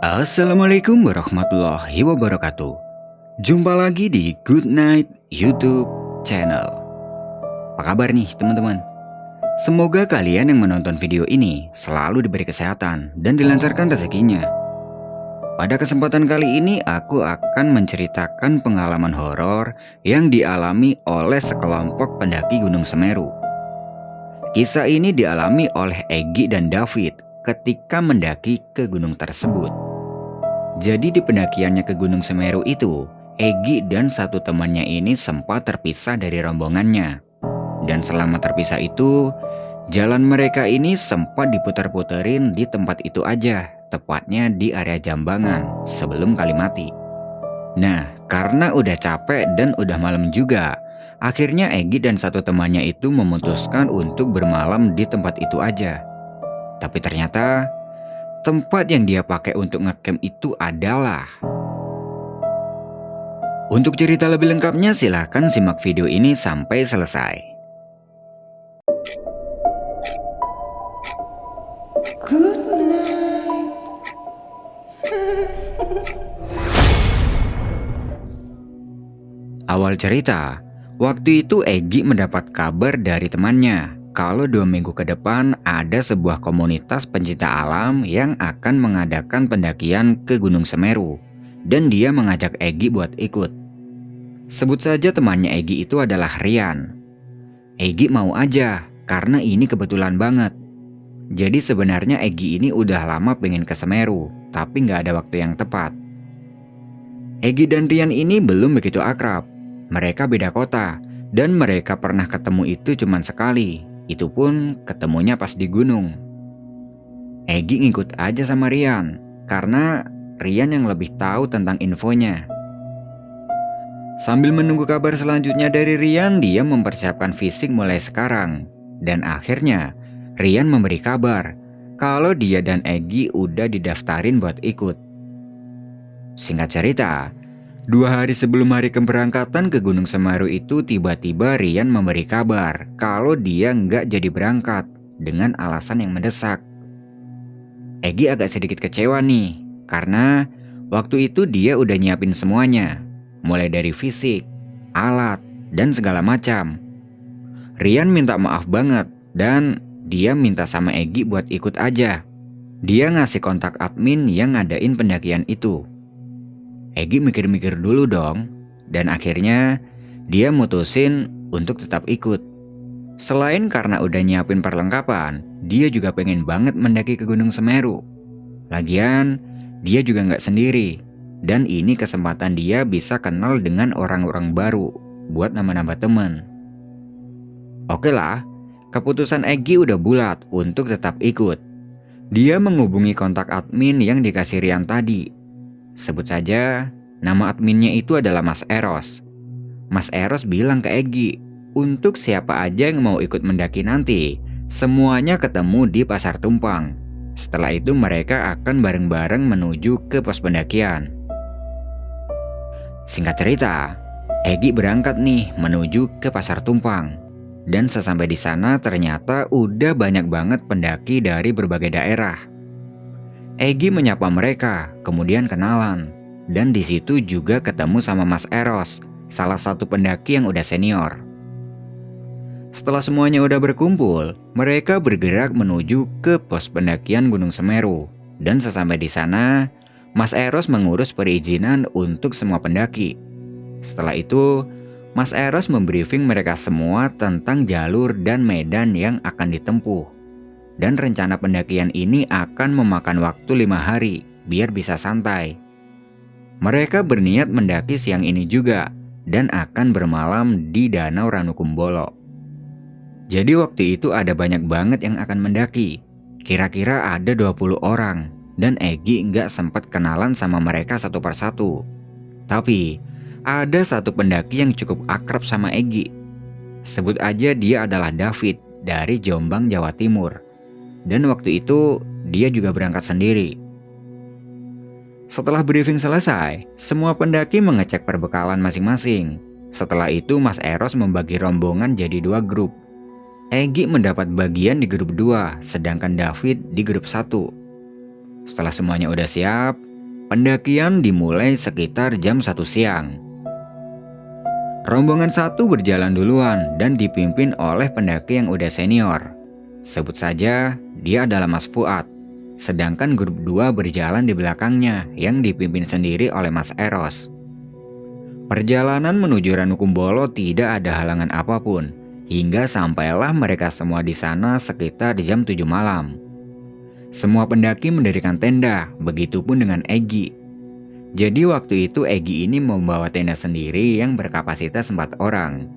Assalamualaikum warahmatullahi wabarakatuh. Jumpa lagi di Good Night YouTube channel. Apa kabar nih teman-teman? Semoga kalian yang menonton video ini selalu diberi kesehatan dan dilancarkan rezekinya. Pada kesempatan kali ini aku akan menceritakan pengalaman horor yang dialami oleh sekelompok pendaki Gunung Semeru. Kisah ini dialami oleh Egy dan David ketika mendaki ke gunung tersebut. Jadi di pendakiannya ke Gunung Semeru itu, Egy dan satu temannya ini sempat terpisah dari rombongannya. Dan selama terpisah itu, jalan mereka ini sempat diputar-puterin di tempat itu aja, tepatnya di area Jambangan sebelum Kalimati. Nah, karena udah capek dan udah malam juga, akhirnya Egy dan satu temannya itu memutuskan untuk bermalam di tempat itu aja. Tapi ternyata tempat yang dia pakai untuk ngecamp itu adalah... Untuk cerita lebih lengkapnya silahkan simak video ini sampai selesai. Good night. Awal cerita, waktu itu Egy mendapat kabar dari temannya kalau 2 minggu ke depan ada sebuah komunitas pencinta alam yang akan mengadakan pendakian ke Gunung Semeru. Dan dia mengajak Egy buat ikut. Sebut saja temannya Egy itu adalah Rian. Egy mau aja, karena ini kebetulan banget. Jadi sebenarnya Egy ini udah lama pengen ke Semeru, tapi gak ada waktu yang tepat. Egy dan Rian ini belum begitu akrab. Mereka beda kota, dan mereka pernah ketemu itu cuma sekali. Itu pun ketemunya pas di gunung. Egy ngikut aja sama Rian, karena Rian yang lebih tahu tentang infonya. Sambil menunggu kabar selanjutnya dari Rian, dia mempersiapkan fisik mulai sekarang. Dan akhirnya, Rian memberi kabar kalau dia dan Egy udah didaftarin buat ikut. Singkat cerita, 2 hari sebelum hari keberangkatan ke Gunung Semeru itu tiba-tiba Rian memberi kabar kalau dia nggak jadi berangkat dengan alasan yang mendesak. Egy agak sedikit kecewa nih, karena waktu itu dia udah nyiapin semuanya, mulai dari fisik, alat, dan segala macam. Rian minta maaf banget dan dia minta sama Egy buat ikut aja. Dia ngasih kontak admin yang ngadain pendakian itu. Egy mikir-mikir dulu dong, dan akhirnya dia mutusin untuk tetap ikut. Selain karena udah nyiapin perlengkapan, dia juga pengen banget mendaki ke Gunung Semeru. Lagian, dia juga nggak sendiri, dan ini kesempatan dia bisa kenal dengan orang-orang baru buat nambah-nambah temen. Oke lah, keputusan Egy udah bulat untuk tetap ikut. Dia menghubungi kontak admin yang dikasih Rian tadi. Sebut saja, nama adminnya itu adalah Mas Eros. Mas Eros bilang ke Egy, untuk siapa aja yang mau ikut mendaki nanti, semuanya ketemu di Pasar Tumpang. Setelah itu mereka akan bareng-bareng menuju ke pos pendakian. Singkat cerita, Egy berangkat nih menuju ke Pasar Tumpang. Dan sesampai di sana ternyata udah banyak banget pendaki dari berbagai daerah. Egy menyapa mereka, kemudian kenalan. Dan di situ juga ketemu sama Mas Eros, salah satu pendaki yang udah senior. Setelah semuanya udah berkumpul, mereka bergerak menuju ke pos pendakian Gunung Semeru. Dan sesampai di sana, Mas Eros mengurus perizinan untuk semua pendaki. Setelah itu, Mas Eros membriefing mereka semua tentang jalur dan medan yang akan ditempuh. Dan rencana pendakian ini akan memakan waktu 5 hari, biar bisa santai. Mereka berniat mendaki siang ini juga, dan akan bermalam di Danau Ranukumbolo. Jadi waktu itu ada banyak banget yang akan mendaki. Kira-kira ada 20 orang, dan Egy nggak sempat kenalan sama mereka satu persatu. Tapi, ada satu pendaki yang cukup akrab sama Egy. Sebut aja dia adalah David, dari Jombang, Jawa Timur. Dan waktu itu dia juga berangkat sendiri. Setelah briefing selesai, semua pendaki mengecek perbekalan masing-masing. Setelah itu Mas Eros membagi rombongan jadi 2 grup. Egy mendapat bagian di grup 2, sedangkan David di grup 1. Setelah semuanya udah siap, Pendakian dimulai sekitar jam 1 siang. Rombongan 1 berjalan duluan dan dipimpin oleh pendaki yang udah senior. Sebut saja dia adalah Mas Fuad. Sedangkan grup 2 berjalan di belakangnya yang dipimpin sendiri oleh Mas Eros. Perjalanan menuju Ranukumbolo tidak ada halangan apapun, hingga sampailah mereka semua di sana sekitar jam 7 malam. Semua pendaki mendirikan tenda, begitupun dengan Egy. Jadi waktu itu Egy ini membawa tenda sendiri yang berkapasitas 4 orang.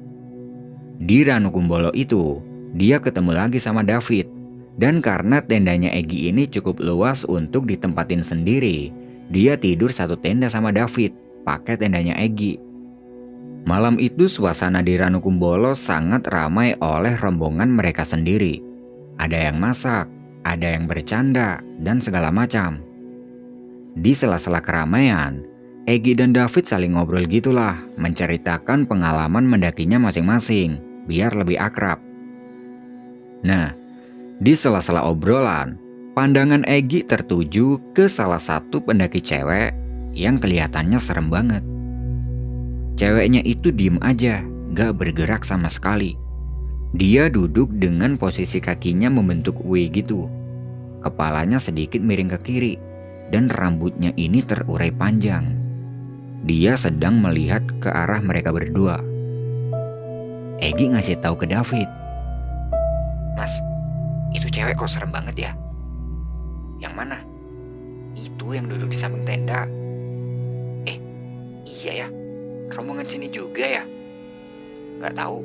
Di Ranukumbolo itu, dia ketemu lagi sama David. Dan karena tendanya Egy ini cukup luas untuk ditempatin sendiri, dia tidur satu tenda sama David, pakai tendanya Egy. Malam itu suasana di Ranukumbolo sangat ramai oleh rombongan mereka sendiri. Ada yang masak, ada yang bercanda, dan segala macam. Di sela-sela keramaian, Egy dan David saling ngobrol gitulah, menceritakan pengalaman mendakinya masing-masing, biar lebih akrab. Nah, di sela-sela obrolan, pandangan Egy tertuju ke salah satu pendaki cewek yang kelihatannya serem banget. Ceweknya itu diem aja, gak bergerak sama sekali. Dia duduk dengan posisi kakinya membentuk W gitu. Kepalanya sedikit miring ke kiri, dan rambutnya ini terurai panjang. Dia sedang melihat ke arah mereka berdua. Egy ngasih tahu ke David, "Mas, itu cewek kok serem banget ya?" "Yang mana?" "Itu yang duduk di samping tenda." Iya ya, rombongan sini juga ya?" "Gak tahu,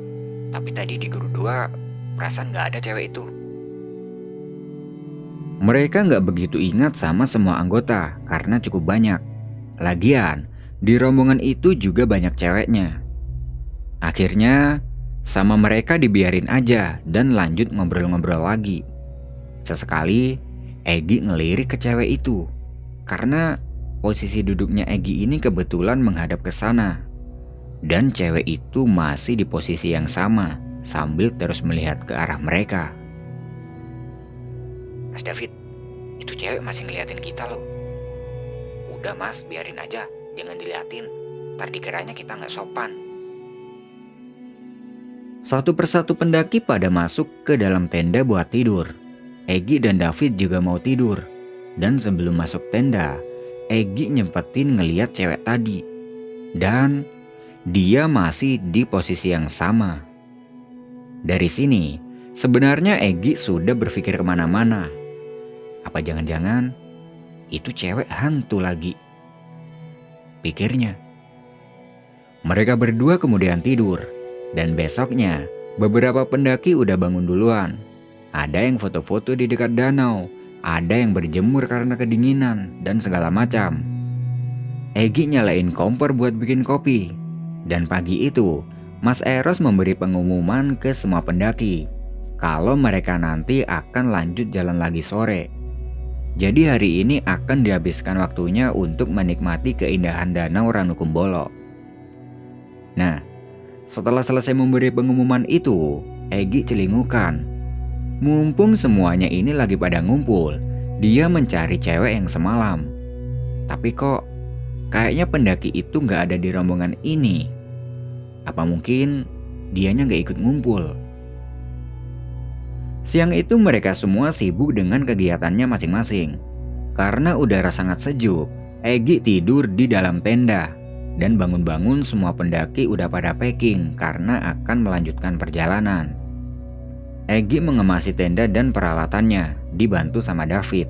tapi tadi di grup 2 perasaan gak ada cewek itu." Mereka gak begitu ingat sama semua anggota karena cukup banyak. Lagian, di rombongan itu juga banyak ceweknya. Akhirnya, sama mereka dibiarin aja dan lanjut ngobrol-ngobrol lagi. Sesekali, Egy ngelirik ke cewek itu. Karena posisi duduknya Egy ini kebetulan menghadap ke sana. Dan cewek itu masih di posisi yang sama, sambil terus melihat ke arah mereka. "Mas David, itu cewek masih ngeliatin kita loh." "Udah mas, biarin aja, jangan diliatin. Ntar dikiranya kita gak sopan." Satu persatu pendaki pada masuk ke dalam tenda buat tidur. Egy dan David juga mau tidur. Dan sebelum masuk tenda, Egy nyempetin ngeliat cewek tadi. Dan dia masih di posisi yang sama. Dari sini, sebenarnya Egy sudah berpikir kemana-mana. Apa jangan-jangan itu cewek hantu lagi? Pikirnya. Mereka berdua kemudian tidur. Dan besoknya, beberapa pendaki udah bangun duluan. Ada yang foto-foto di dekat danau, ada yang berjemur karena kedinginan, dan segala macam. Egy nyalain kompor buat bikin kopi. Dan pagi itu, Mas Eros memberi pengumuman ke semua pendaki kalau mereka nanti akan lanjut jalan lagi sore. Jadi hari ini akan dihabiskan waktunya untuk menikmati keindahan danau Ranukumbolo. Nah, setelah selesai memberi pengumuman itu, Egy celingukan. Mumpung semuanya ini lagi pada ngumpul, dia mencari cewek yang semalam. Tapi kok kayaknya pendaki itu gak ada di rombongan ini. Apa mungkin dianya gak ikut ngumpul? Siang itu mereka semua sibuk dengan kegiatannya masing-masing. Karena udara sangat sejuk, Egy tidur di dalam tenda. Dan bangun-bangun semua pendaki udah pada packing karena akan melanjutkan perjalanan. Egy mengemasi tenda dan peralatannya, dibantu sama David.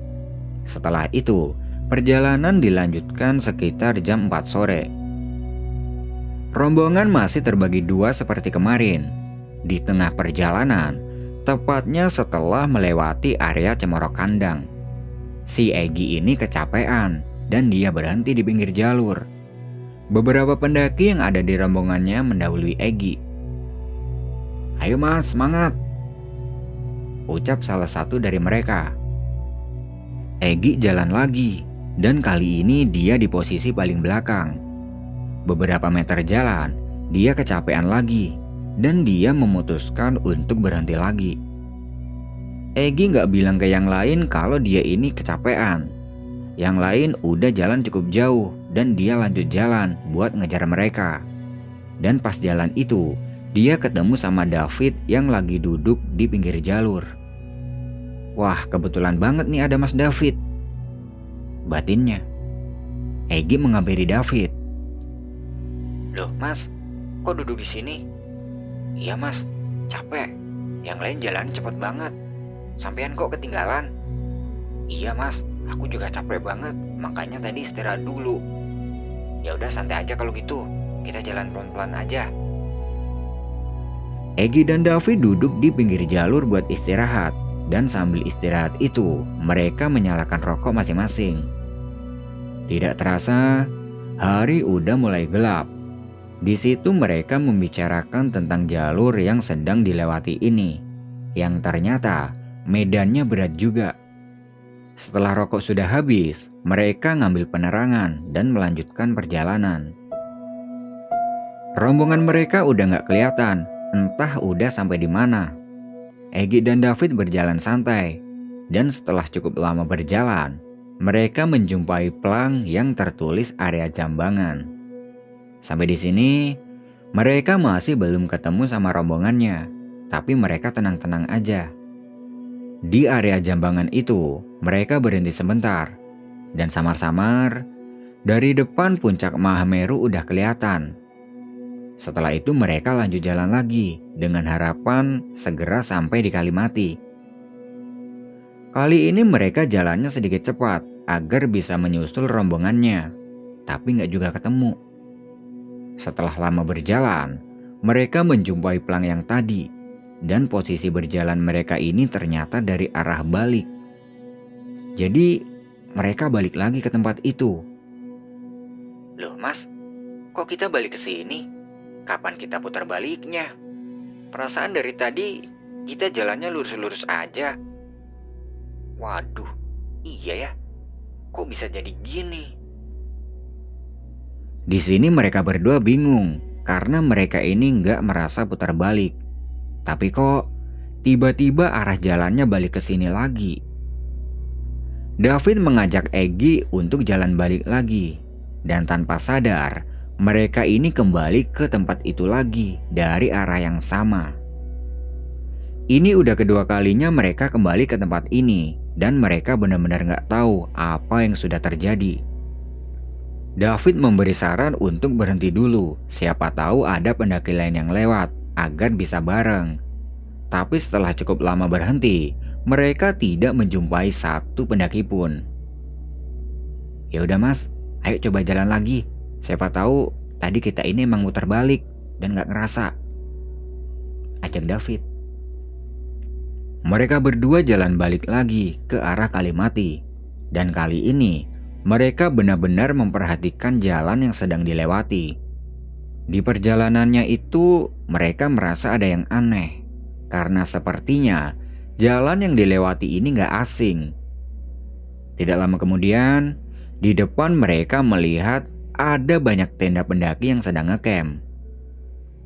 Setelah itu, perjalanan dilanjutkan sekitar jam 4 sore. Rombongan masih terbagi dua seperti kemarin. Di tengah perjalanan, tepatnya setelah melewati area Cemoro Kandang, si Egy ini kecapean dan dia berhenti di pinggir jalur. Beberapa pendaki yang ada di rombongannya mendahului Egy. "Ayo mas, semangat!" ucap salah satu dari mereka. Egy jalan lagi, dan kali ini dia di posisi paling belakang. Beberapa meter jalan, dia kecapean lagi, dan dia memutuskan untuk berhenti lagi. Egy gak bilang ke yang lain kalau dia ini kecapean. Yang lain udah jalan cukup jauh dan dia lanjut jalan buat ngejar mereka. Dan pas jalan itu, dia ketemu sama David yang lagi duduk di pinggir jalur. Wah, kebetulan banget nih ada Mas David, batinnya. Egy menghampiri David. Loh Mas, kok duduk di sini? Iya Mas, capek. Yang lain jalan cepet banget. Sampean kok ketinggalan? Iya Mas, aku juga capek banget. Makanya tadi istirahat dulu. Ya udah santai aja kalau gitu. Kita jalan pelan-pelan aja. Egy dan David duduk di pinggir jalur buat istirahat. Dan sambil istirahat itu, mereka menyalakan rokok masing-masing. Tidak terasa, hari udah mulai gelap. Di situ mereka membicarakan tentang jalur yang sedang dilewati ini, yang ternyata medannya berat juga. Setelah rokok sudah habis, mereka ngambil penerangan dan melanjutkan perjalanan. Rombongan mereka udah gak kelihatan, entah udah sampai di mana. Egy dan David berjalan santai, dan setelah cukup lama berjalan, mereka menjumpai plang yang tertulis area Jambangan. Sampai di sini, mereka masih belum ketemu sama rombongannya, tapi mereka tenang-tenang aja. Di area Jambangan itu, mereka berhenti sebentar, dan samar-samar, dari depan puncak Mahameru udah kelihatan. Setelah itu mereka lanjut jalan lagi, dengan harapan segera sampai di Kalimati. Kali ini mereka jalannya sedikit cepat, agar bisa menyusul rombongannya, tapi nggak juga ketemu. Setelah lama berjalan, mereka menjumpai plang yang tadi, dan posisi berjalan mereka ini ternyata dari arah balik. Jadi, mereka balik lagi ke tempat itu. Loh Mas, kok kita balik ke sini? Kapan kita putar baliknya? Perasaan dari tadi kita jalannya lurus-lurus aja. Waduh, iya ya, kok bisa jadi gini? Di sini mereka berdua bingung karena mereka ini nggak merasa putar balik. Tapi kok tiba-tiba arah jalannya balik ke sini lagi. David mengajak Egy untuk jalan balik lagi. Dan tanpa sadar, mereka ini kembali ke tempat itu lagi dari arah yang sama. Ini udah kedua kalinya mereka kembali ke tempat ini. Dan mereka benar-benar nggak tahu apa yang sudah terjadi. David memberi saran untuk berhenti dulu, siapa tahu ada pendaki lain yang lewat, agar bisa bareng. Tapi setelah cukup lama berhenti, mereka tidak menjumpai satu pendaki pun. Ya udah Mas, ayo coba jalan lagi. Siapa tahu tadi kita ini emang muter balik dan gak ngerasa, ajak David. Mereka berdua jalan balik lagi ke arah Kalimati. Dan kali ini mereka benar-benar memperhatikan jalan yang sedang dilewati. Di perjalanannya itu, mereka merasa ada yang aneh. Karena sepertinya jalan yang dilewati ini gak asing. Tidak lama kemudian, di depan mereka melihat ada banyak tenda pendaki yang sedang ngecamp.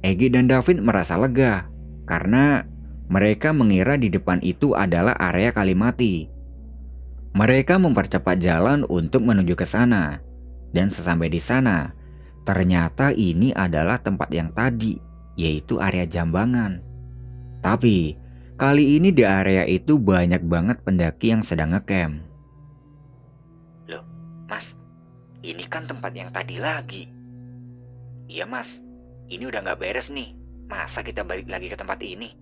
Egy dan David merasa lega, karena mereka mengira di depan itu adalah area Kalimati. Mereka mempercepat jalan untuk menuju ke sana. Dan sesampai di sana, ternyata ini adalah tempat yang tadi, yaitu area Jambangan. Tapi, kali ini di area itu banyak banget pendaki yang sedang ngecamp. Loh, Mas, ini kan tempat yang tadi lagi. Iya Mas, ini udah gak beres nih. Masa kita balik lagi ke tempat ini?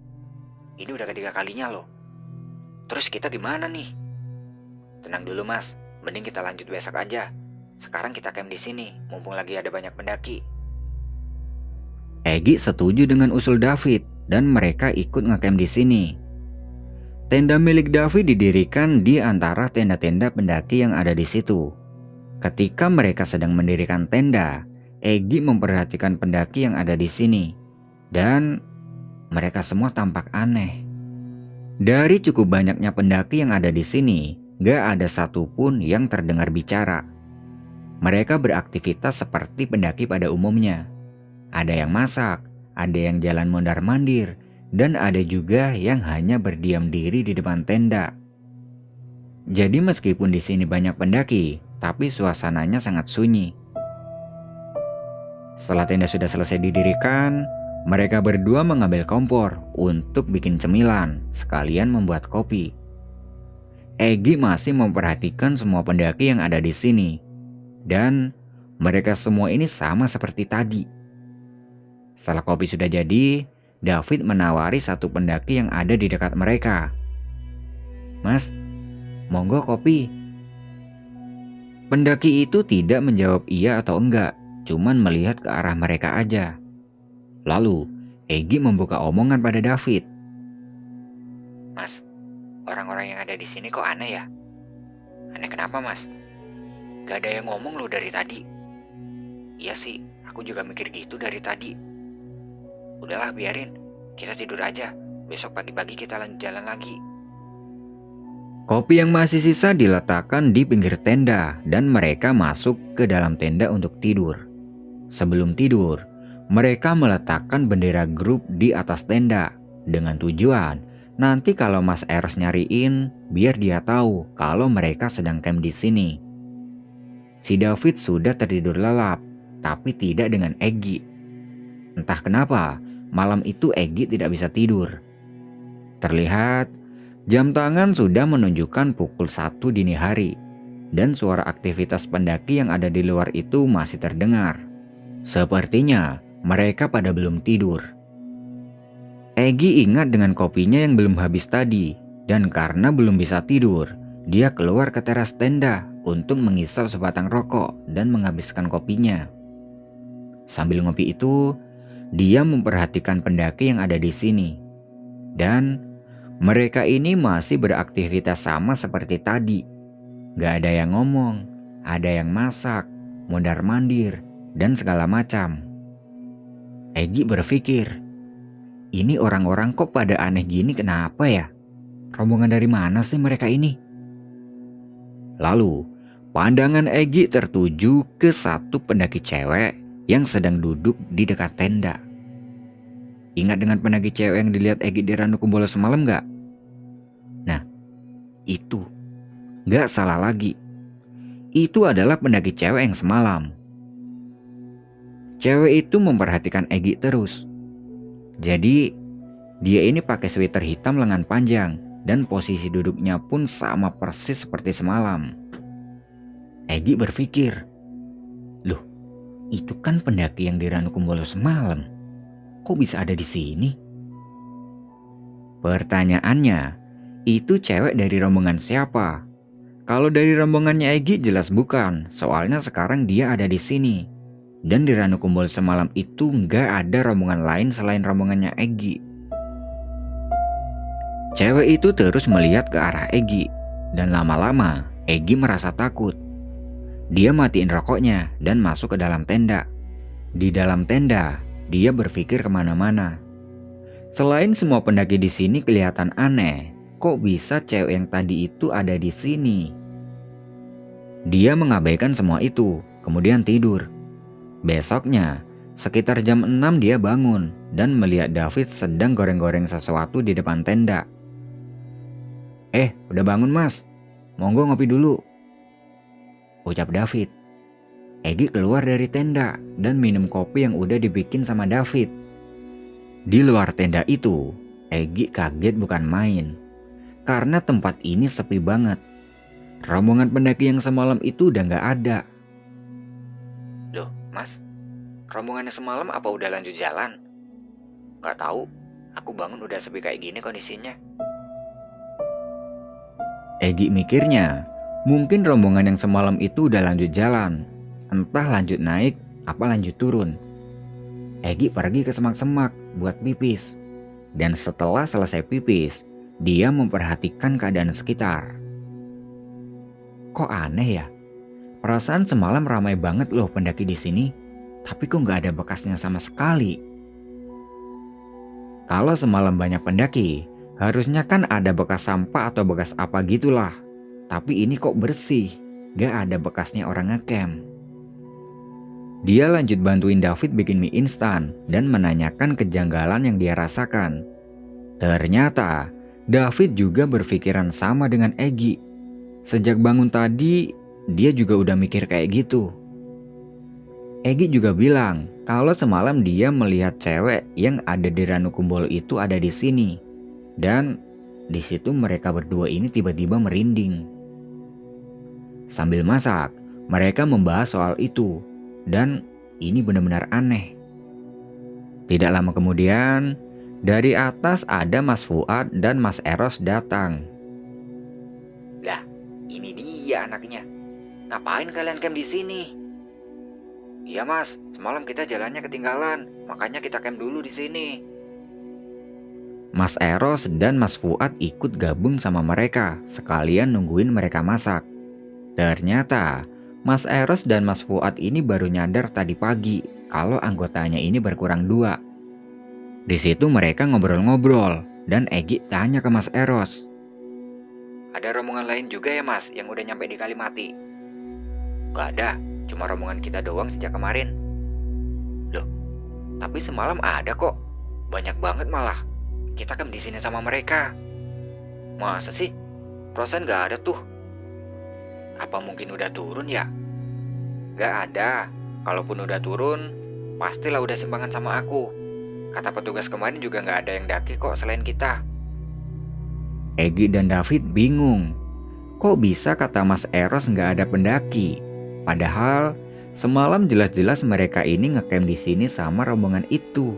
Ini udah ketiga kalinya loh. Terus kita gimana nih? Tenang dulu Mas, mending kita lanjut besok aja. Sekarang kita camp di sini, mumpung lagi ada banyak pendaki. Egy setuju dengan usul David dan mereka ikut ngecamp di sini. Tenda milik David didirikan di antara tenda-tenda pendaki yang ada di situ. Ketika mereka sedang mendirikan tenda, Egy memperhatikan pendaki yang ada di sini dan mereka semua tampak aneh. Dari cukup banyaknya pendaki yang ada di sini, gak ada satupun yang terdengar bicara. Mereka beraktivitas seperti pendaki pada umumnya. Ada yang masak, ada yang jalan mondar-mandir, dan ada juga yang hanya berdiam diri di depan tenda. Jadi meskipun di sini banyak pendaki, tapi suasananya sangat sunyi. Setelah tenda sudah selesai didirikan, mereka berdua mengambil kompor untuk bikin cemilan, sekalian membuat kopi. Egi masih memperhatikan semua pendaki yang ada di sini, dan mereka semua ini sama seperti tadi. Setelah kopi sudah jadi, David menawari satu pendaki yang ada di dekat mereka. "Mas, monggo kopi." Pendaki itu tidak menjawab iya atau enggak, cuman melihat ke arah mereka aja. Lalu, Egi membuka omongan pada David. "Mas, orang-orang yang ada di sini kok aneh ya? Aneh kenapa, Mas? Gak ada yang ngomong loh dari tadi." "Iya sih, aku juga mikir gitu dari tadi. Udahlah biarin, kita tidur aja. Besok pagi-pagi kita lanjut jalan lagi." Kopi yang masih sisa diletakkan di pinggir tenda dan mereka masuk ke dalam tenda untuk tidur. Sebelum tidur, mereka meletakkan bendera grup di atas tenda dengan tujuan nanti kalau Mas Eros nyariin, biar dia tahu kalau mereka sedang camp di sini. Si David sudah tertidur lelap, tapi tidak dengan Egi. Entah kenapa, malam itu Egi tidak bisa tidur. Terlihat jam tangan sudah menunjukkan pukul 1 dini hari, dan suara aktivitas pendaki yang ada di luar itu masih terdengar. Sepertinya mereka pada belum tidur. Egi ingat dengan kopinya yang belum habis tadi, dan karena belum bisa tidur, dia keluar ke teras tenda untuk menghisap sebatang rokok dan menghabiskan kopinya. Sambil ngopi itu, dia memperhatikan pendaki yang ada di sini. Dan mereka ini masih beraktivitas sama seperti tadi. Gak ada yang ngomong, ada yang masak, mondar-mandir, dan segala macam. Egi berpikir, ini orang-orang kok pada aneh gini kenapa ya? Rombongan dari mana sih mereka ini? Lalu, pandangan Egi tertuju ke satu pendaki cewek yang sedang duduk di dekat tenda. Ingat dengan pendaki cewek yang dilihat Egi di Ranu Kumbolo semalam gak? Nah, itu. Gak salah lagi. Itu adalah pendaki cewek yang semalam. Cewek itu memperhatikan Egi terus. Jadi, dia ini pakai sweater hitam lengan panjang dan posisi duduknya pun sama persis seperti semalam. Egi berpikir, loh, itu kan pendaki yang di Ranu Kumbolo semalam. Kok bisa ada di sini? Pertanyaannya, itu cewek dari rombongan siapa? Kalau dari rombongannya Egi jelas bukan, soalnya sekarang dia ada di sini. Dan di Ranu Kumbolo semalam itu nggak ada rombongan lain selain rombongannya Egi. Cewek itu terus melihat ke arah Egi, dan lama-lama Egi merasa takut. Dia matiin rokoknya dan masuk ke dalam tenda. Di dalam tenda, dia berpikir kemana-mana. Selain semua pendaki di sini kelihatan aneh, kok bisa cewek yang tadi itu ada di sini? Dia mengabaikan semua itu, kemudian tidur. Besoknya, sekitar jam 6 dia bangun dan melihat David sedang goreng-goreng sesuatu di depan tenda. Udah bangun mas? Monggo ngopi dulu," ucap David. Egi keluar dari tenda dan minum kopi yang udah dibikin sama David. Di luar tenda itu, Egi kaget bukan main. Karena tempat ini sepi banget. Rombongan pendaki yang semalam itu udah gak ada. "Loh mas, rombongannya semalam apa udah lanjut jalan?" "Gak tahu, aku bangun udah sepi kayak gini kondisinya." Egi mikirnya, mungkin rombongan yang semalam itu udah lanjut jalan. Entah lanjut naik, apa lanjut turun. Egi pergi ke semak-semak buat pipis. Dan setelah selesai pipis, dia memperhatikan keadaan sekitar. Kok aneh ya? Perasaan semalam ramai banget loh pendaki di sini, tapi kok nggak ada bekasnya sama sekali. Kalau semalam banyak pendaki, harusnya kan ada bekas sampah atau bekas apa gitulah. Tapi ini kok bersih, gak ada bekasnya orang ngecamp. Dia lanjut bantuin David bikin mie instan dan menanyakan kejanggalan yang dia rasakan. Ternyata David juga berpikiran sama dengan Egi. Sejak bangun tadi, dia juga udah mikir kayak gitu. Egi juga bilang kalau semalam dia melihat cewek yang ada di Ranukumbolo itu ada di sini. Dan di situ mereka berdua ini tiba-tiba merinding. Sambil masak, mereka membahas soal itu. Dan ini benar-benar aneh. Tidak lama kemudian, dari atas ada Mas Fuad dan Mas Eros datang. Lah, ini dia anaknya. Ngapain kalian camp di sini? Iya Mas, semalam kita jalannya ketinggalan, makanya kita camp dulu di sini. Mas Eros dan Mas Fuad ikut gabung sama mereka, sekalian nungguin mereka masak. Ternyata, Mas Eros dan Mas Fuad ini baru nyadar tadi pagi kalau anggotanya ini berkurang 2. Di situ mereka ngobrol-ngobrol dan Egi tanya ke Mas Eros. Ada rombongan lain juga ya Mas yang udah nyampe di Kalimati? Gak ada, cuma rombongan kita doang sejak kemarin. Loh, tapi semalam ada kok, banyak banget malah. Kita kan di sini sama mereka. Masa sih? Perasaan gak ada tuh. Apa mungkin udah turun ya? Gak ada. Kalaupun udah turun, pastilah udah simpangan sama aku. Kata petugas kemarin juga gak ada yang daki kok selain kita. Egi dan David bingung. Kok bisa kata Mas Eros gak ada pendaki? Padahal semalam jelas-jelas mereka ini ngecamp di sini sama rombongan itu.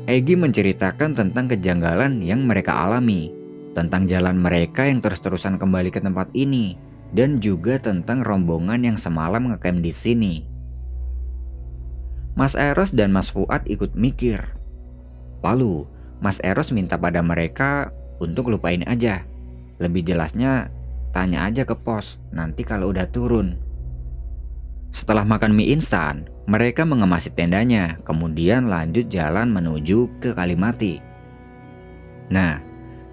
Egi menceritakan tentang kejanggalan yang mereka alami, tentang jalan mereka yang terus-terusan kembali ke tempat ini, dan juga tentang rombongan yang semalam ngecamp di sini. Mas Eros dan Mas Fuad ikut mikir. Lalu, Mas Eros minta pada mereka untuk lupain aja. Lebih jelasnya, tanya aja ke pos, nanti kalau udah turun. Setelah makan mie instan, mereka mengemasi tendanya, kemudian lanjut jalan menuju ke Kalimati. Nah,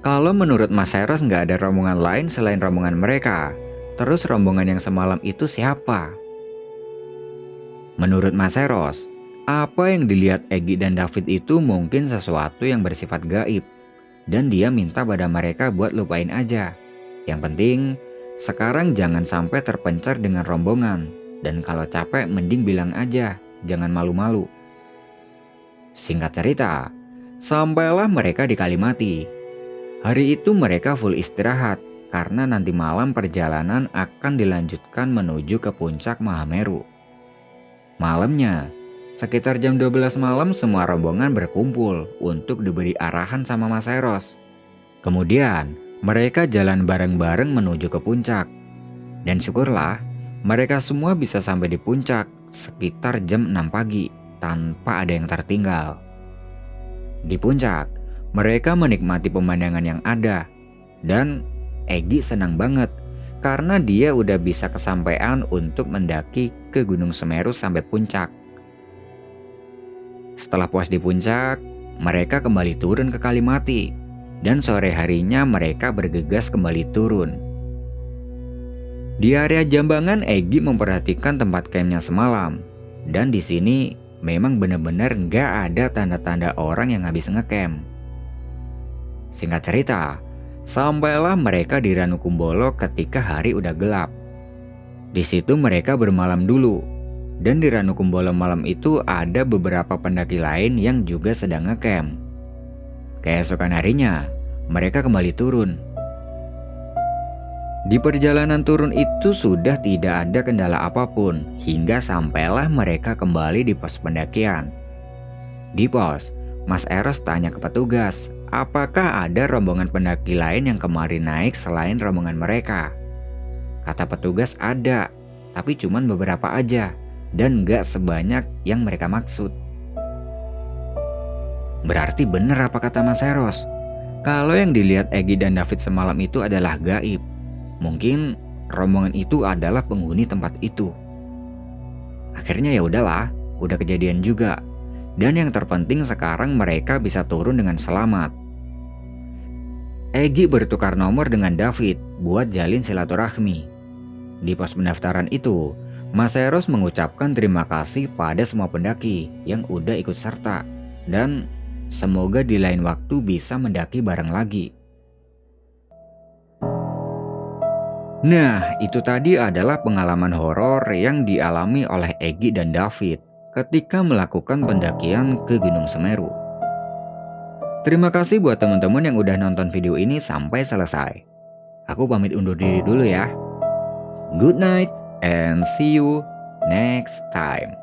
kalau menurut Mas Eros nggak ada rombongan lain selain rombongan mereka, terus rombongan yang semalam itu siapa? Menurut Mas Eros, apa yang dilihat Egi dan David itu mungkin sesuatu yang bersifat gaib, dan dia minta pada mereka buat lupain aja. Yang penting, sekarang jangan sampai terpencar dengan rombongan. Dan kalau capek mending bilang aja, jangan malu-malu. Singkat cerita, sampailah mereka di Kalimati. Hari itu mereka full istirahat karena nanti malam perjalanan akan dilanjutkan menuju ke puncak Mahameru. Malamnya, sekitar jam 12 malam semua rombongan berkumpul untuk diberi arahan sama Mas Eros. Kemudian, mereka jalan bareng-bareng menuju ke puncak. Dan syukurlah, mereka semua bisa sampai di puncak sekitar jam 6 pagi tanpa ada yang tertinggal. Di puncak, mereka menikmati pemandangan yang ada. Dan Egi senang banget karena dia udah bisa kesampaian untuk mendaki ke Gunung Semeru sampai puncak. Setelah puas di puncak, mereka kembali turun ke Kalimati. Dan sore harinya mereka bergegas kembali turun. Di area Jambangan, Egi memperhatikan tempat campnya semalam. Dan di sini memang benar-benar nggak ada tanda-tanda orang yang habis ngecamp. Singkat cerita, sampailah mereka di Ranukumbolo ketika hari udah gelap. Di situ mereka bermalam dulu. Dan di Ranukumbolo malam itu ada beberapa pendaki lain yang juga sedang ngecamp. Keesokan harinya, mereka kembali turun. Di perjalanan turun itu sudah tidak ada kendala apapun hingga sampailah mereka kembali di pos pendakian. Di pos, Mas Eros tanya ke petugas, apakah ada rombongan pendaki lain yang kemarin naik selain rombongan mereka. Kata petugas ada, tapi cuman beberapa aja dan gak sebanyak yang mereka maksud. Berarti bener apa kata Mas Eros? Kalau yang dilihat Egi dan David semalam itu adalah gaib. Mungkin rombongan itu adalah penghuni tempat itu. Akhirnya ya udahlah, udah kejadian juga. Dan yang terpenting sekarang mereka bisa turun dengan selamat. Egi bertukar nomor dengan David buat jalin silaturahmi. Di pos pendaftaran itu, Mas Eros mengucapkan terima kasih pada semua pendaki yang udah ikut serta. Dan semoga di lain waktu bisa mendaki bareng lagi. Nah, itu tadi adalah pengalaman horor yang dialami oleh Egy dan David ketika melakukan pendakian ke Gunung Semeru. Terima kasih buat teman-teman yang udah nonton video ini sampai selesai. Aku pamit undur diri dulu ya. Good night and see you next time.